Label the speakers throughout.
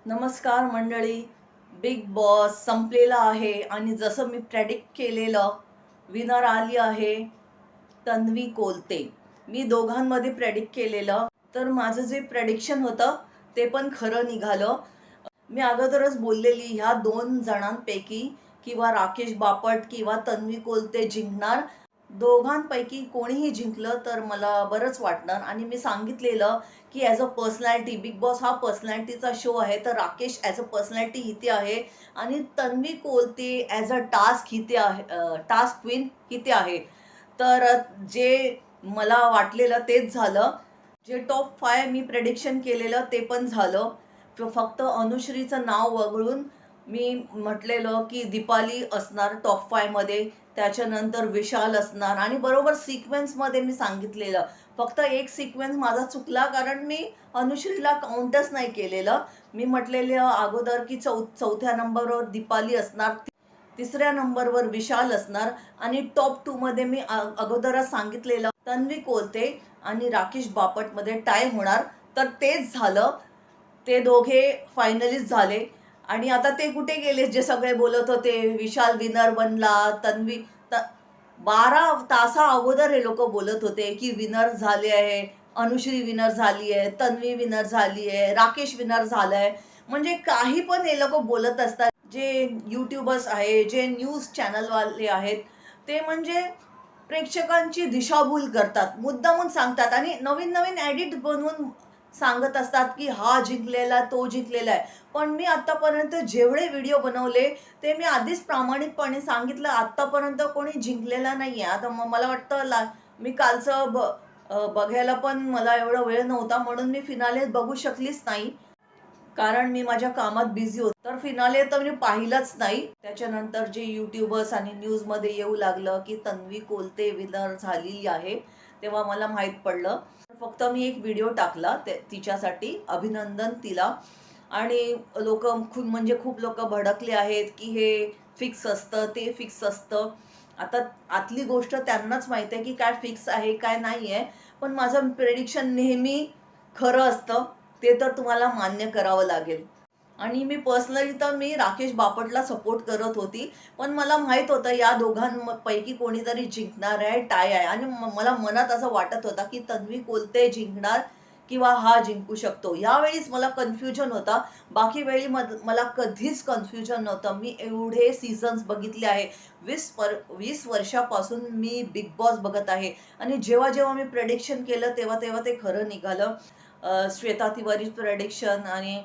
Speaker 1: नमस्कार मंडळी. Big boss संपलेला आहे आणि जसं मी प्रेडिक्ट केलेलं विनर आली आहे तन्वी कोलते. मी दोघांमध्ये प्रेडिक्ट केलेलं, तर माझं जे प्रेडिक्शन होतं ते पण खरं निघालं. मी अगोदरच बोललेली ह्या दोन जणांपैकी किंवा राकेश बापट किंवा तन्वी कोलते जिंकणार. दोघांपैकी कोणीही जिंकलं तर मला बरंच वाटणार. आणि मी सांगितलेलं की as a personality, big boss हा पर्सनॅलिटीचा शो आहे, तर राकेश ॲज अ पर्सनॅलिटी इथे आहे आणि Tanvi Kolte as a task इथे आहे, टास्क क्वीन इथे आहे. तर जे मला वाटलेलं तेच झालं. जे टॉप 5 मी प्रेडिक्शन केलेलं ते पण झालं. फक्त अनुश्रीचं नाव वगळून मी म्हटलेलं की दीपाली असणार टॉप 5 मध्ये, त्याच्यानंतर विशाल असणार आणि बरोबर सिक्वेन्समध्ये मी सांगितलेलं. फक्त एक सिक्वेन्स माझा चुकला, कारण मी अनुश्रीला काउंटच नाही केलेलं. मी म्हटलेलं अगोदर की चौथ्या नंबरवर दीपाली असणार, तिसऱ्या नंबरवर विशाल असणार आणि टॉप 2 मध्ये मी अगोदरच सांगितलेलं तन्वी कोलते आणि राकेश बापटमध्ये टाय होणार. तर तेच झालं. ते दोघे फायनलिस्ट झाले. आणि आता ते कुठे गेले जे सगळे बोलत होते विशाल विनर बनला, तन्वी 12 तासा अगोदर हे लोक बोलत होते की विनर झाले आहे, अनुश्री विनर झाली आहे, तन्वी विनर झाली आहे, राकेश विनर झालाय. म्हणजे काही पण हे लोक बोलत असतात. जे यूट्यूबर्स आहे, जे न्यूज चॅनलवाले आहेत, ते म्हणजे प्रेक्षकांची दिशाभूल करतात, मुद्दामून सांगतात आणि नवीन नवीन ॲडिट बनवून सांगत असतात की हा जिंकलेला, तो जिंकलेला आहे. पण मी आतापर्यंत जेवढे व्हिडिओ बनवले ते मी आधीच प्रामाणिकपणे सांगितलं, आतापर्यंत कोणी जिंकलेला नाहीये. आता मला वाटतं मी कालचं बघायला पण मला एवढा वेळ नव्हता, म्हणून मी फिनाले बघू शकलीच नाही, कारण मी माझ्या कामात बिझी होते. तर फिनाले तर मी पाहिलंच नाही. त्याच्यानंतर जे युट्यूबर्स आणि न्यूजमध्ये येऊ लागलं की तन्वी कोलते विनर झालेली आहे, तेव्हा मला माहीत पडलं. फक्त मी एक व्हिडिओ टाकला तिच्यासाठी, अभिनंदन तिला. आणि लोक खूप लोक भडकले आहेत की हे फिक्स असतं, ते फिक्स असतं. आता आतली गोष्ट त्यांनाच माहिती आहे की काय फिक्स आहे काय नाही आहे. पण माझं प्रेडिक्शन नेहमी खरं असतं, ते तर तुम्हाला मान्य करावं लागेल. आणि मी पर्सनली तर मी राकेश बापटला सपोर्ट करत होती, पण मला माहित होतं या दोघांपैकी कोणीतरी जिंकणार आहे, टाय आहे. आणि मला मनात असं वाटत होता की तन्वी कोलते जिंकणार किंवा हा जिंकू शकतो. यावेळीच मला कन्फ्युजन होता, बाकी वेळी मला कधीच कन्फ्युजन नव्हतं. मी एवढे सीझन्स बघितले आहे, 20 वर्षापासून मी बिग बॉस बघत आहे. आणि जेव्हा जेव्हा मी प्रेडिक्शन केलं तेव्हा तेव्हा ते खरं निघालं. श्वेता तिवारी प्रेडिक्शन आणि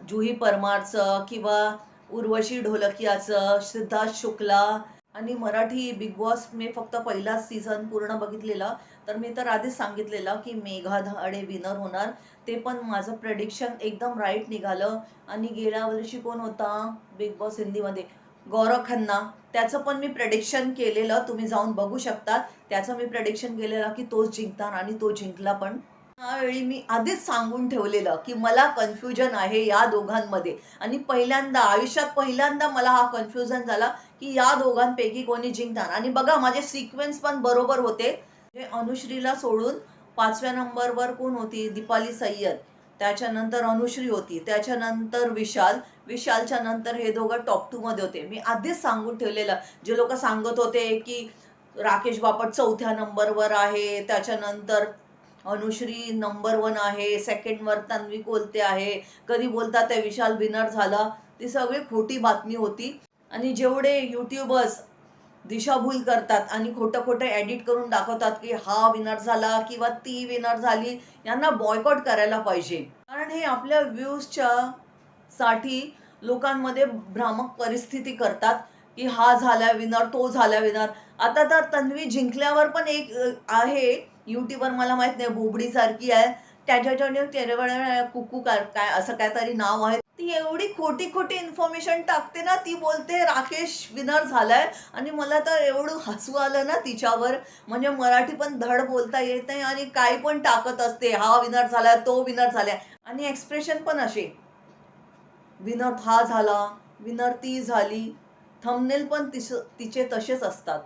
Speaker 1: जुही परमारचं किंवा उर्वशी ढोलकियाचं, सिद्धार्थ शुक्ला. आणि मराठी बिग बॉस मी फक्त पहिलाच सीझन पूर्ण बघितलेला, तर मी तर आधीच सांगितलेलं की मेघा धाडे विनर होणार. ते पण माझं प्रेडिक्शन एकदम राईट निघालं. आणि गेल्या वर्षी कोण होता बिग बॉस हिंदीमध्ये, गौरव खन्ना, त्याचं पण मी प्रेडिक्शन केलेलं, तुम्ही जाऊन बघू शकता. त्याचं मी प्रेडिक्शन केलेलं की तोच जिंकणार आणि तो जिंकला पण. त्यावेळी मी आधीच सांगून ठेवलेलं की मला कन्फ्युजन आहे या दोघांमध्ये. आणि आयुष्यात पहिल्यांदा मला हा कन्फ्युजन झाला की या दोघांपैकी कोणी जिंकणार. आणि बघा माझे सिक्वेन्स पण बरोबर होते. अनुश्रीला सोडून 5व्या नंबरवर कोण होती, दीपाली सय्यद. त्याच्यानंतर अनुश्री होती, त्याच्यानंतर विशालच्या नंतर हे दोघं टॉप 2 मध्ये होते. मी आधीच सांगून ठेवलेलं. जे लोक सांगत होते की राकेश बापट 4थ्या नंबरवर आहे, त्याच्यानंतर अनुश्री नंबर 1 आहे, सेकंडवर तन्वी कोलते आहे, कधी बोलतात ते विशाल विनर झाला, ती सगळी खोटी बातमी होती. आणि जेवढे युट्यूबर्स दिशाभूल करतात आणि खोटं खोटं एडिट करून दाखवतात की हा विनर झाला किंवा ती विनर झाली, यांना बॉयकॉट करायला पाहिजे. कारण हे आपल्या व्ह्यूजच्या साठी लोकांमध्ये भ्रामक परिस्थिती करतात की हा झाला विनर, तो झाला विनर. आता तर तन्वी जिंकल्यावर पण एक आहे युट्यूबर, मला माहित नाही, बोबडी सारखी आहे, त्याच्या कुकू काय असं काहीतरी नाव आहे. ती एवढी खोटी खोटी इन्फॉर्मेशन टाकते ना, ती बोलते राकेश विनर झालाय. आणि मला तर एवढं हसू आलं ना तिच्यावर. म्हणजे मराठी पण धड बोलता येत नाही आणि काही पण टाकत असते, हा विनर झालाय, तो विनर झालाय. आणि एक्सप्रेशन पण असे, विनर हा झाला, विनर ती झाली. थंबनेल पण तिचे तसेच असतात.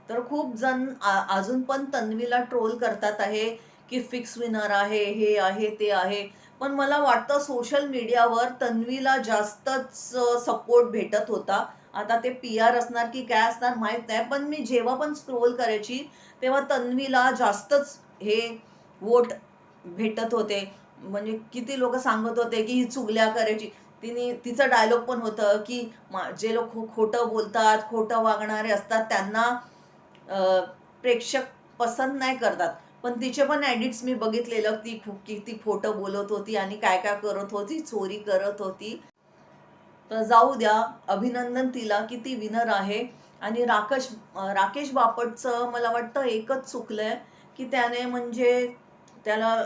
Speaker 1: तर खूप जण अजून पण तन्वीला ट्रोल करतात आहे की फिक्स विनर आहे, हे आहे, ते आहे. पण मला वाटतं सोशल मीडियावर तन्वीला जास्तच सपोर्ट भेटत होता. आता ते PR असणार की काय असणार माहीत नाही. पण मी जेव्हा पण स्क्रोल करायची तेव्हा तन्वीला जास्तच हे वोट भेटत होते. म्हणजे किती लोकं सांगत होते की ही चुगल्या करायची. तिचं डायलॉग पण होतं की जे लोक खोटं बोलतात, खोटं वागणारे असतात त्यांना प्रेक्षक पसंत नाही करतात. पण तिचे पण एडिट्स मी बघितलेलं, ती किती खोटं बोलत होती आणि काय काय करत होती, चोरी करत होती. तर जाऊ द्या, अभिनंदन तिला की ती विनर आहे. आणि राकेश बापटचं मला वाटतं एकच चुकलंय की त्याने म्हणजे त्याला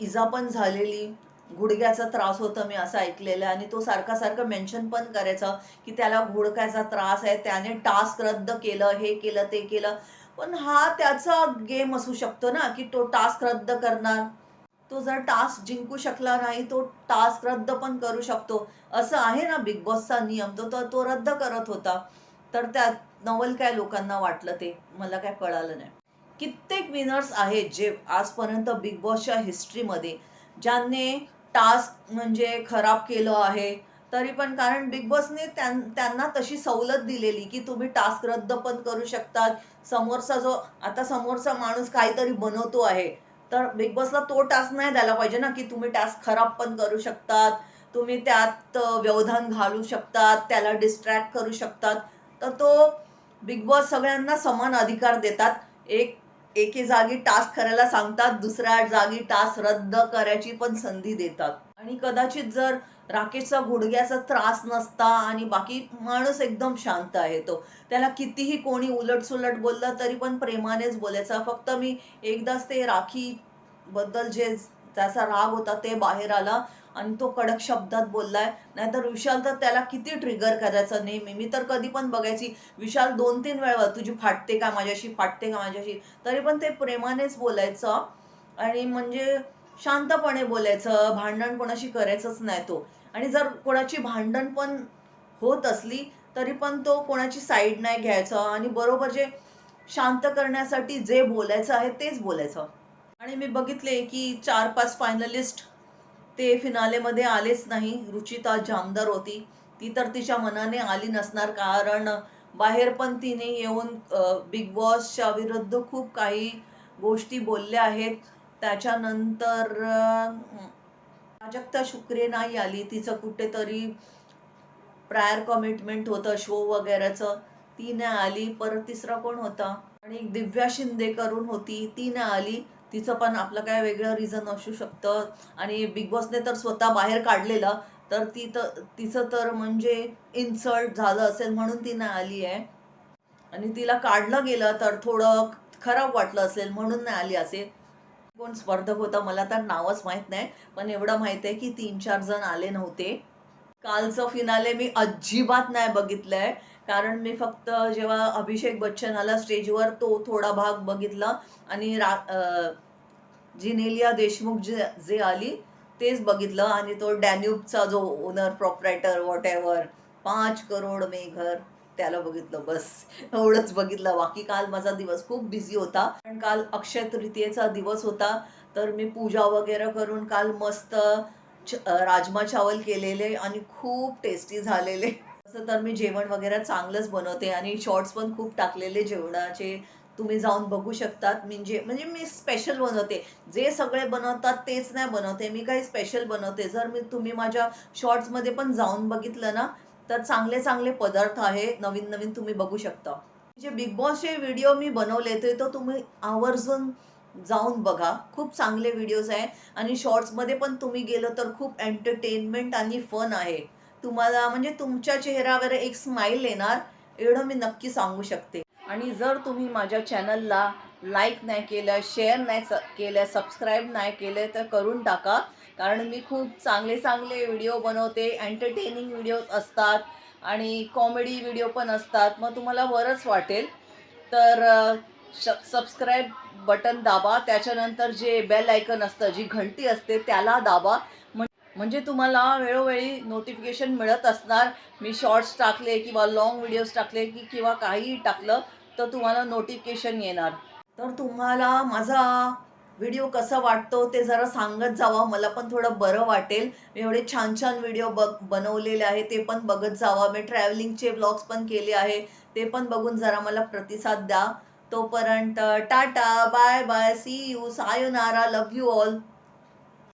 Speaker 1: इजा पण झालेली, गुडघ्याचा त्रास होता मी असं ऐकलेलं आणि तो सारखा सारखं मेन्शन पण करायचा की त्याला गुडघ्याचा त्रास आहे, त्याने टास्क रद्द केलं, हे केलं, ते केलं. पण हा त्याचा गेम असू शकतो ना की तो टास्क रद्द करणार. तो जर टास्क जिंकू शकला नाही तो टास्क रद्द पण करू शकतो. असं आहे ना बिग बॉसचा नियम. तो रद्द करत होता. तर त्यात नवल काय लोकांना वाटलं ते मला काय कळालं नाही. कित्येक विनर्स आहेत जे आजपर्यंत बिग बॉसच्या हिस्ट्रीमध्ये ज्यांनी टास्क म्हणजे खराब केलं आहे. तरी पण कारण बिग बॉसने त्यांना तशी सवलत दिलेली की तुम्ही टास्क रद्द पण करू शकतात. समोरचा माणूस काहीतरी बनवतो आहे, तर बिग बॉसला तो टास्क नाही द्यायला पाहिजे ना की तुम्ही टास्क खराब पण करू शकतात, तुम्ही त्यात व्यवधान घालू शकतात, त्याला डिस्ट्रॅक्ट करू शकतात. तर तो बिग बॉस सगळ्यांना समान अधिकार देतात. एके जागी टास्क करायला सांगतात, दुसऱ्या जागी टास्क रद्द करायची पण संधी देतात. आणि कदाचित जर राकेशचा गुडघ्याचा त्रास नसता आणि बाकी माणूस एकदम शांत आहे, त्याला कितीही कोणी उलटसुलट बोललं तरी पण प्रेमानेच बोलायचा. फक्त मी एकदाच ते राखी बद्दल जे त्याचा राग होता ते बाहेर आला आणि तो कडक शब्दात बोललाय. नाहीतर विशाल तर त्याला किती ट्रिगर करायचा नेहमी. मी तर कधी पण बघायची विशाल 2-3 वेळा तुझी फाटते का माझ्याशी, फाटते का माझ्याशी, तरी पण ते प्रेमानेच बोलायचं आणि म्हणजे शांतपणे बोलायचं. भांडण कोणाशी करायचंच नाही तो. आणि जर कोणाची भांडण पण होत असली तरी पण तो कोणाची साईड नाही घ्यायचा आणि बरोबर जे शांत करण्यासाठी जे बोलायचं आहे तेच बोलायचं. आणि मी बघितले की 4-5 फायनलिस्ट ते फिनालेमध्ये आलेच नाही. रुचिता जामदार होती. ती तर तिच्या मनाने आली नसणार कारण बाहेर पण तिने येऊन बिग बॉसच्या विरुद्ध खूप काही गोष्टी बोलल्या आहेत. त्याच्यानंतर प्राजक्ता शुक्रे नाही आली. तिचं कुठेतरी प्रायर कमिटमेंट होतं शो वगैरेचं, ती नाही आली. परत तिसरा कोण होता आणि एक दिव्या शिंदे करून होती, ती नाही आली. तिचं पण आपलं काय वेगळं रिझन असू शकतं आणि बिग बॉसने तर स्वतः बाहेर काढलेलं, तर तिचं तर म्हणजे इन्सल्ट झालं असेल म्हणून ती नाही आली आहे. आणि तिला काढलं गेलं तर थोडं खराब वाटलं असेल म्हणून नाही आली असेल. कोण स्पर्धक होता मला तर नावच माहित नाही, पण एवढं माहित आहे की 3-4 जण आले नव्हते. कालचं फिनाले मी अजिबात नाही बघितलंय कारण मी फक्त जेव्हा अभिषेक बच्चन आला स्टेजवर तो थोडा भाग बघितला आणि जिनेलिया देशमुख जे आली तेच बघितलं आणि तो डॅन्यूबचा जो owner proprietor what ever 5 crore में घर त्याला बघितलं, बस एवढंच बघितलं. बाकी काल माझा दिवस खूप बिझी होता कारण काल अक्षय तृतीयेचा दिवस होता. तर मी पूजा वगैरे करून काल मस्त राजमा चावल केलेले आणि खूप टेस्टी झालेले. तसं तर मी जेवण वगैरे चांगलंच बनवते आणि शॉर्ट्स पण खूप टाकलेले जेवणाचे, तुम्ही जाऊन बघू शकतात. म्हणजे मी स्पेशल बनवते. जे सगळे बनवतात तेच नाही बनवते, मी काही स्पेशल बनवते. जर तुम्ही माझ्या शॉर्ट्समध्ये पण जाऊन बघितलं ना तर चांगले चांगले पदार्थ आहे, नवीन नवीन तुम्ही बघू शकता. जे बिग बॉसचे व्हिडिओ मी बनवले ते तर तुम्ही आवर्जून जाऊन बघा. खूप चांगले व्हिडिओज आहे आणि शॉर्ट्समध्ये पण तुम्ही गेलं तर खूप एंटरटेनमेंट आणि फन आहे. तुम्हाला म्हणजे तुमच्या चेहऱ्यावर एक स्माईल येणार, एवढं मी नक्की सांगू शकते. आणि जर तुम्ही माझ्या चॅनलला लाईक नाही केलं, शेअर नाही केलं, सबस्क्राईब नाही केलं तर करून टाका. कारण मी खूप चांगले चांगले व्हिडिओ बनवते, एंटरटेनिंग व्हिडिओज असतात आणि कॉमेडी व्हिडिओ पण असतात. मग तुम्हाला बरंच वाटेल. तर सबस्क्राईब बटन दाबा, त्याच्यानंतर जे बेल आयकन असतं, जी घंटी असते त्याला दाबा. म्हणजे तुम्हाला वेळोवेळी नोटिफिकेशन मिळत असणार. मी शॉर्ट्स टाकले किंवा लाँग व्हिडिओज टाकले किंवा काहीही टाकलं तर तुम्हाला नोटिफिकेशन येणार. तर तुम्हाला माझा व्हिडिओ कसा वाटतो ते जरा सांगत जावा, मला पण थोडं बरं वाटेल. मी एवढे छान छान व्हिडिओ बनवलेले आहे ते पण बघत जावा. मी ट्रॅव्हलिंगचे व्लॉग्स पण केले आहे, ते पण बघून जरा मला प्रतिसाद द्या. तोपर्यंत tata, bye bye, see you, सायोनारा, लव्ह यू ऑल.